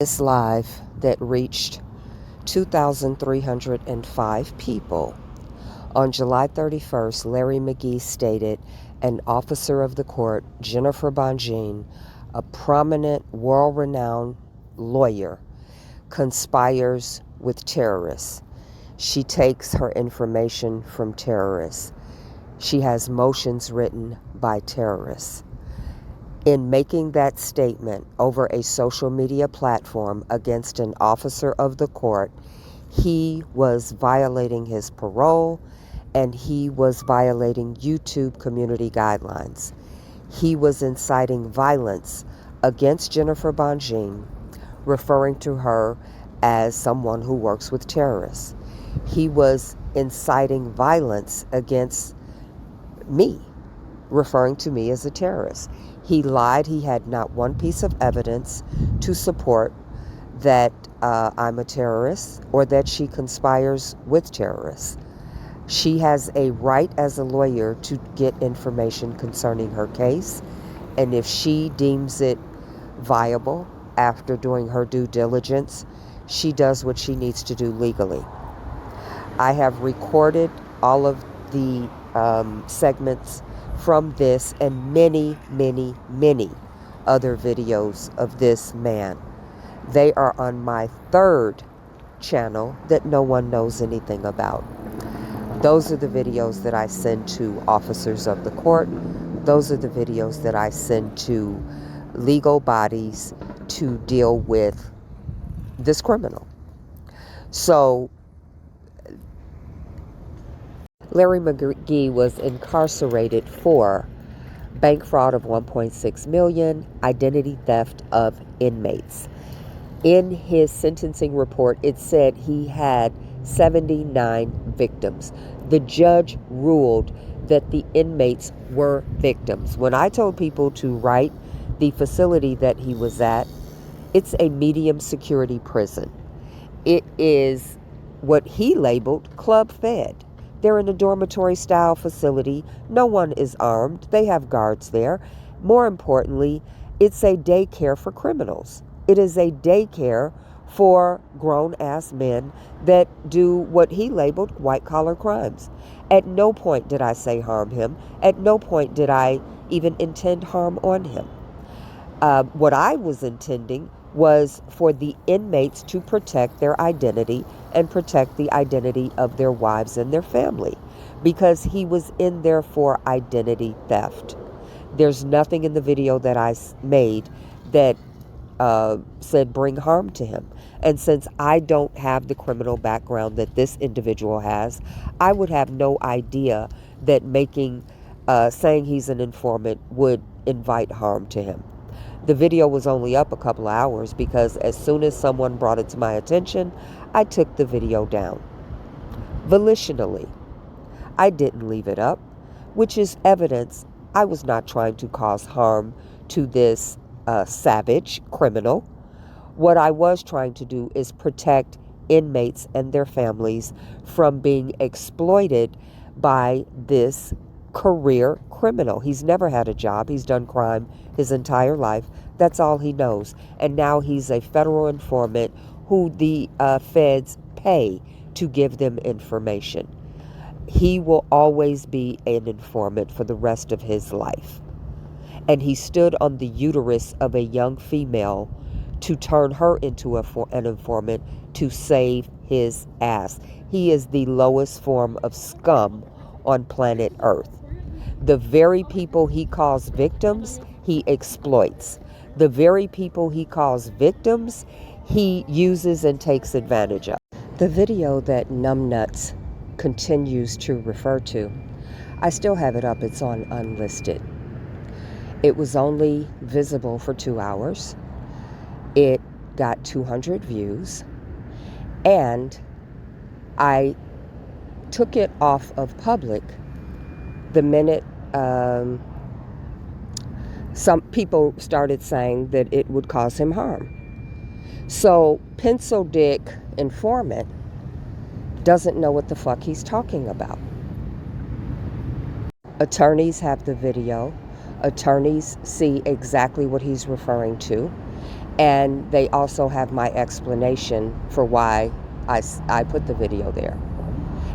This live that reached 2,305 people. On July 31st, Larry McGee stated an officer of the court, Jennifer Bonjean, a prominent, world-renowned lawyer, conspires with terrorists. She takes her information from terrorists. She has motions written by terrorists. In making that statement over a social media platform against an officer of the court, he was violating his parole and he was violating YouTube community guidelines. He was inciting violence against Jennifer Bonjean, referring to her as someone who works with terrorists. He was inciting violence against me, referring to me as a terrorist. He lied. He had not one piece of evidence to support that I'm a terrorist or that she conspires with terrorists. She has a right as a lawyer to get information concerning her case, and if she deems it viable after doing her due diligence, she does what she needs to do legally. I have recorded all of the segments from this and many, many, many other videos of this man. They are on my third channel that no one knows anything about. Those are the videos that I send to officers of the court. Those are the videos that I send to legal bodies to deal with this criminal. So Larry McGee was incarcerated for bank fraud of $1.6 million, identity theft of inmates. In his sentencing report, it said he had 79 victims. The judge ruled that the inmates were victims. When I told people to write the facility that he was at, it's a medium security prison. It is what he labeled club fed. They're in a dormitory style facility. No one is armed. They have guards there. More importantly, it's a daycare for criminals. It is a daycare for grown-ass men that do what he labeled white-collar crimes. At no point did I say harm him. At no point did I even intend harm on him. What I was intending was for the inmates to protect their identity and protect the identity of their wives and their family, because he was in there for identity theft. There's nothing in the video that I made that said bring harm to him. And since I don't have the criminal background that this individual has, I would have no idea that saying he's an informant would invite harm to him. The video was only up a couple of hours because as soon as someone brought it to my attention, I took the video down. Volitionally. I didn't leave it up, which is evidence I was not trying to cause harm to this savage criminal. What I was trying to do is protect inmates and their families from being exploited by this career criminal. He's never had a job. He's done crime his entire life. That's all he knows. And now he's a federal informant who the feds pay to give them information. He will always be an informant for the rest of his life. And he stood on the uterus of a young female to turn her into an informant to save his ass. He is the lowest form of scum on planet Earth. The very people he calls victims, he exploits. The very people he calls victims, he uses and takes advantage of. The video that Numbnuts continues to refer to, I still have it up. It's on unlisted. It was only visible for 2 hours. It got 200 views. And I took it off of public the minute some people started saying that it would cause him harm. So Pencil Dick Informant doesn't know what the fuck he's talking about. Attorneys have the video. Attorneys see exactly what he's referring to. And they also have my explanation for why I put the video there.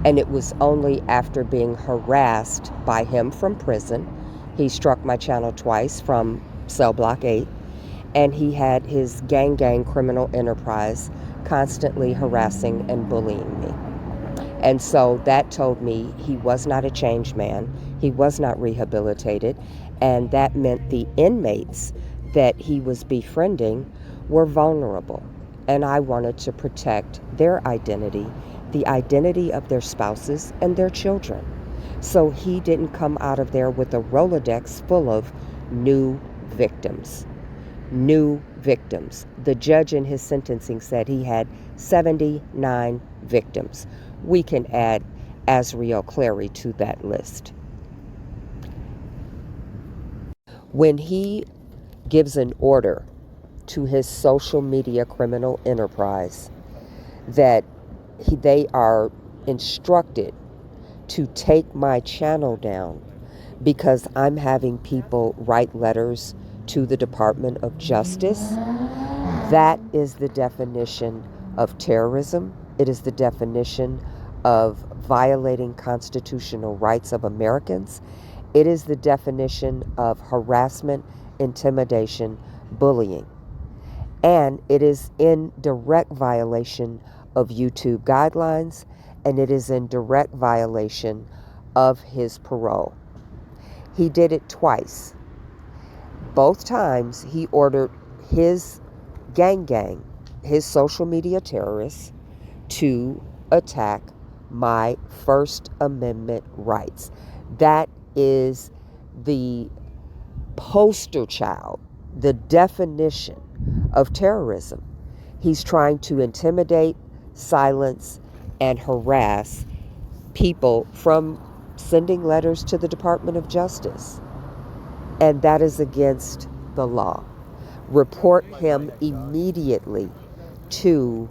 And it was only after being harassed by him from prison. He struck my channel twice from cell block 8. And he had his gang criminal enterprise constantly harassing and bullying me. And so that told me he was not a changed man. He was not rehabilitated. And that meant the inmates that he was befriending were vulnerable. And I wanted to protect their identity, the identity of their spouses and their children. So he didn't come out of there with a Rolodex full of new victims. New victims. The judge in his sentencing said he had 79 victims. We can add Azriel Clary to that list. When he gives an order to his social media criminal enterprise that they are instructed to take my channel down because I'm having people write letters to the Department of Justice, that is the definition of terrorism. It is the definition of violating constitutional rights of Americans. It is the definition of harassment, intimidation, bullying. And it is in direct violation of YouTube guidelines, and it is in direct violation of his parole. He did it twice. Both times he ordered his gang, his social media terrorists, to attack my First Amendment rights. That is the poster child, the definition of terrorism. He's trying to intimidate, silence, and harass people from sending letters to the Department of Justice. And that is against the law. Report him immediately to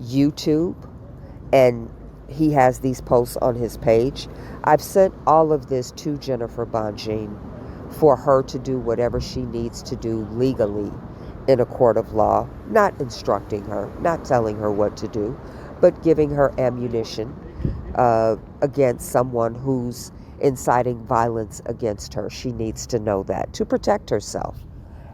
YouTube, and he has these posts on his page. I've sent all of this to Jennifer Bonjean for her to do whatever she needs to do legally in a court of law, not instructing her, not telling her what to do, but giving her ammunition against someone who's inciting violence against her. She needs to know that to protect herself.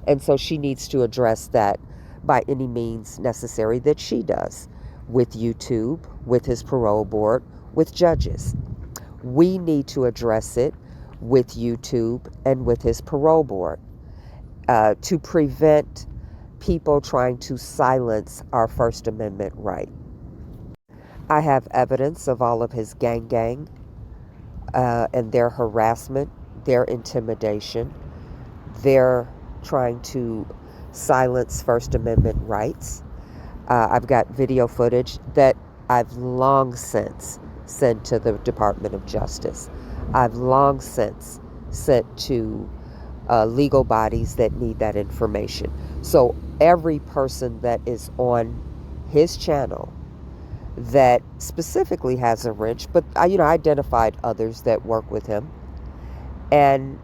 And so she needs to address that by any means necessary that she does, with YouTube, with his parole board, with judges. We need to address it with YouTube and with his parole board to prevent people trying to silence our First Amendment right. I have evidence of all of his gang and their harassment, their intimidation, their trying to silence First Amendment rights. I've got video footage that I've long since sent to the Department of Justice. I've long since sent to legal bodies that need that information. So every person that is on his channel that specifically has a wrench, but I identified others that work with him, and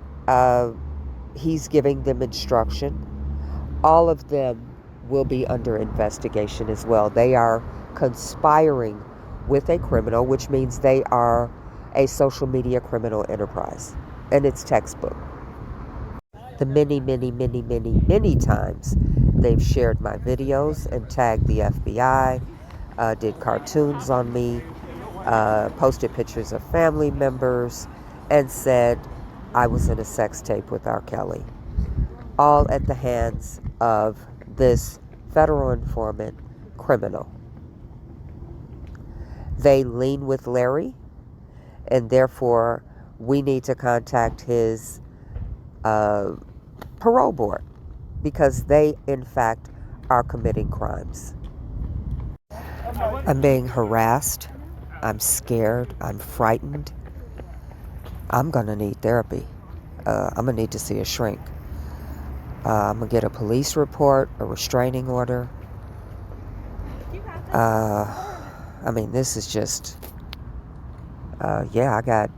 he's giving them instruction. All of them will be under investigation as well. They are conspiring with a criminal, which means they are a social media criminal enterprise, and it's textbook. The many times they've shared my videos and tagged the FBI, did cartoons on me, posted pictures of family members, and said I was in a sex tape with R. Kelly. All at the hands of this federal informant criminal. They lean with Larry, and therefore we need to contact his parole board, because they, in fact, are committing crimes. I'm being harassed. I'm scared. I'm frightened. I'm going to need therapy. I'm going to need to see a shrink. I'm going to get a police report, a restraining order. This is just, I got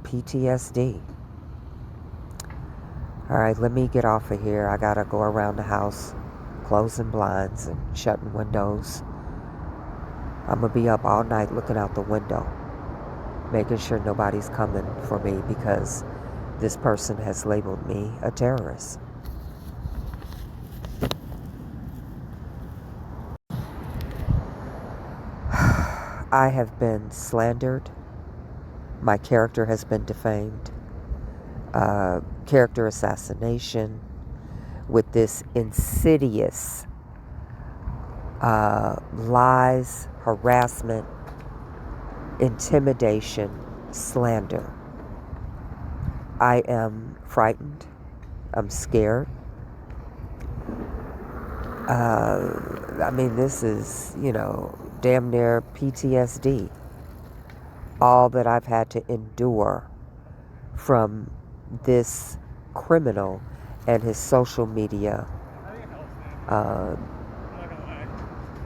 PTSD. All right, let me get off of here. I got to go around the house closing blinds and shutting windows. I'm going to be up all night looking out the window, making sure nobody's coming for me because this person has labeled me a terrorist. I have been slandered. My character has been defamed. Character assassination with this insidious lies, harassment, intimidation, slander. I am frightened. I'm scared. I mean, this is, damn near PTSD. All that I've had to endure from this criminal and his social media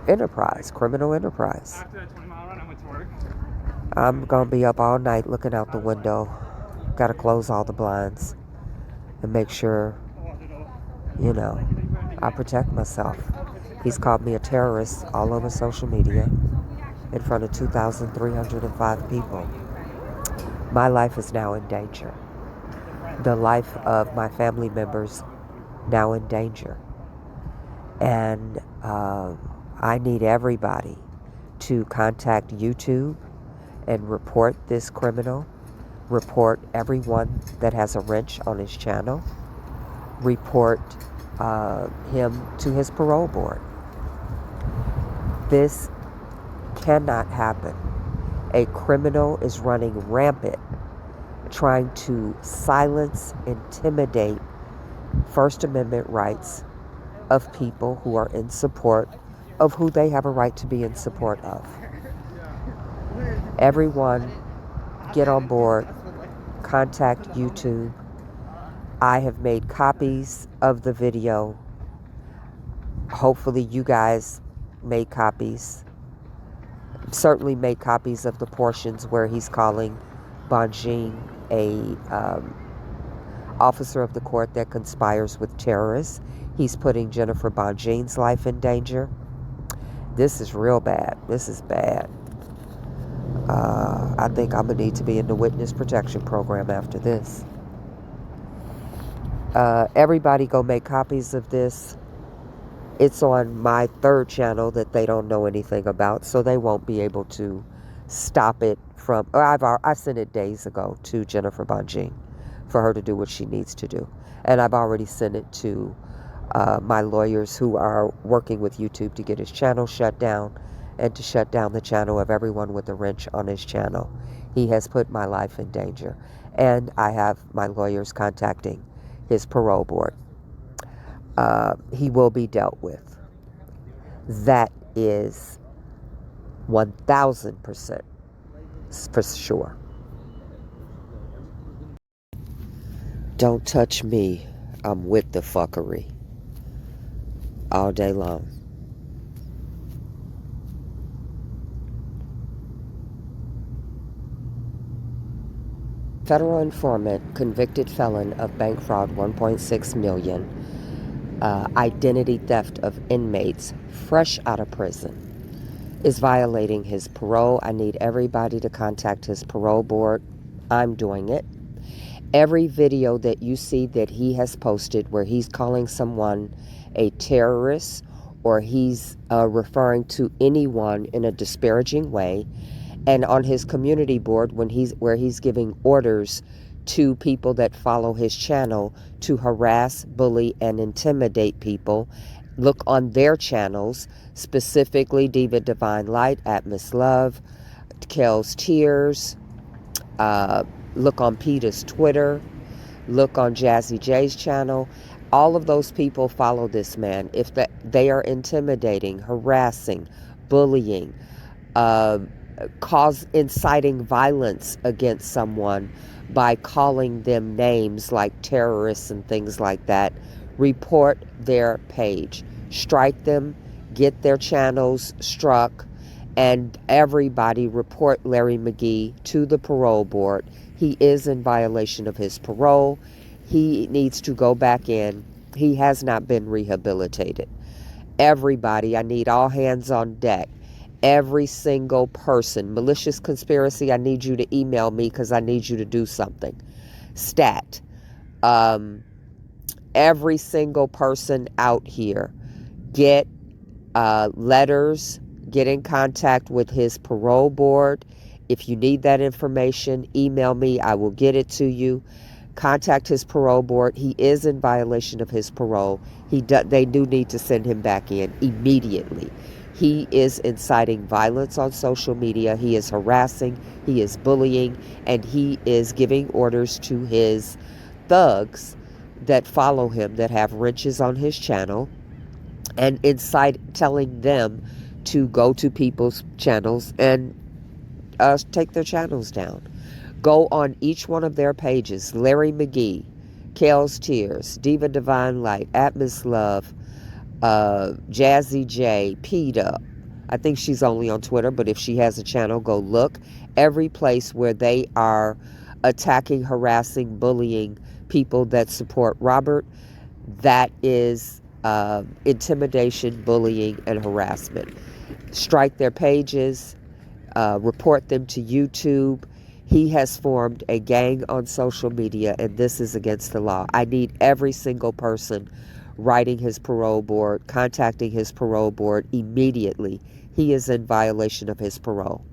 enterprise, criminal enterprise. After that 20-mile run, I went to work. I'm going to be up all night looking out the window. Got to close all the blinds and make sure, I protect myself. He's called me a terrorist all over social media in front of 2,305 people. My life is now in danger. The life of my family members now in danger. And I need everybody to contact YouTube and report this criminal, report everyone that has a wrench on his channel, report him to his parole board. This cannot happen. A criminal is running rampant, trying to silence, intimidate First Amendment rights of people who are in support of who they have a right to be in support of. Everyone, get on board, contact YouTube. I have made copies of the video. Hopefully you guys made copies. Certainly made copies of the portions where he's calling Bonjean a officer of the court that conspires with terrorists. He's putting Jennifer Bonjean's life in danger. This is real bad. This is bad. I think I'm going to need to be in the witness protection program after this. Everybody go make copies of this. It's on my third channel that they don't know anything about, so they won't be able to stop it from... I sent it days ago to Jennifer Bonjean for her to do what she needs to do. And I've already sent it to my lawyers who are working with YouTube to get his channel shut down and to shut down the channel of everyone with a wrench on his channel. He has put my life in danger. And I have my lawyers contacting his parole board. He will be dealt with. That is 1,000% for sure. Don't touch me. I'm with the fuckery. All day long. Federal informant, convicted felon of bank fraud, 1.6 million. Identity theft of inmates, fresh out of prison, is violating his parole. I need everybody to contact his parole board. I'm doing it. Every video that you see that he has posted where he's calling someone a terrorist or he's referring to anyone in a disparaging way, and on his community board where he's giving orders to people that follow his channel to harass, bully, and intimidate people, look on their channels, specifically Diva Divine Light, at Miss Love, Kel's Tears, look on Peter's Twitter, look on Jazzy J's channel. All of those people follow this man. If they are intimidating, harassing, bullying, inciting violence against someone by calling them names like terrorists and things like that, report their page. Strike them, get their channels struck, and everybody report Larry McGee to the parole board. He is in violation of his parole. He needs to go back in. He has not been rehabilitated. Everybody, I need all hands on deck. Every single person. Malicious conspiracy, I need you to email me because I need you to do something. Stat. Every single person out here, get letters, get in contact with his parole board. If you need that information, email me. I will get it to you. Contact his parole board. He is in violation of his parole. They do need to send him back in immediately. He is inciting violence on social media. He is harassing. He is bullying. And he is giving orders to his thugs that follow him, that have wrenches on his channel, and telling them to go to people's channels and take their channels down. Go on each one of their pages. Larry McGee, Kale's Tears, Diva Divine Light, Atmos Love, Jazzy J, PETA. I think she's only on Twitter, but if she has a channel, go look. Every place where they are attacking, harassing, bullying people that support Robert, that is intimidation, bullying, and harassment. Strike their pages, report them to YouTube. He has formed a gang on social media, and this is against the law. I need every single person writing his parole board, contacting his parole board immediately. He is in violation of his parole.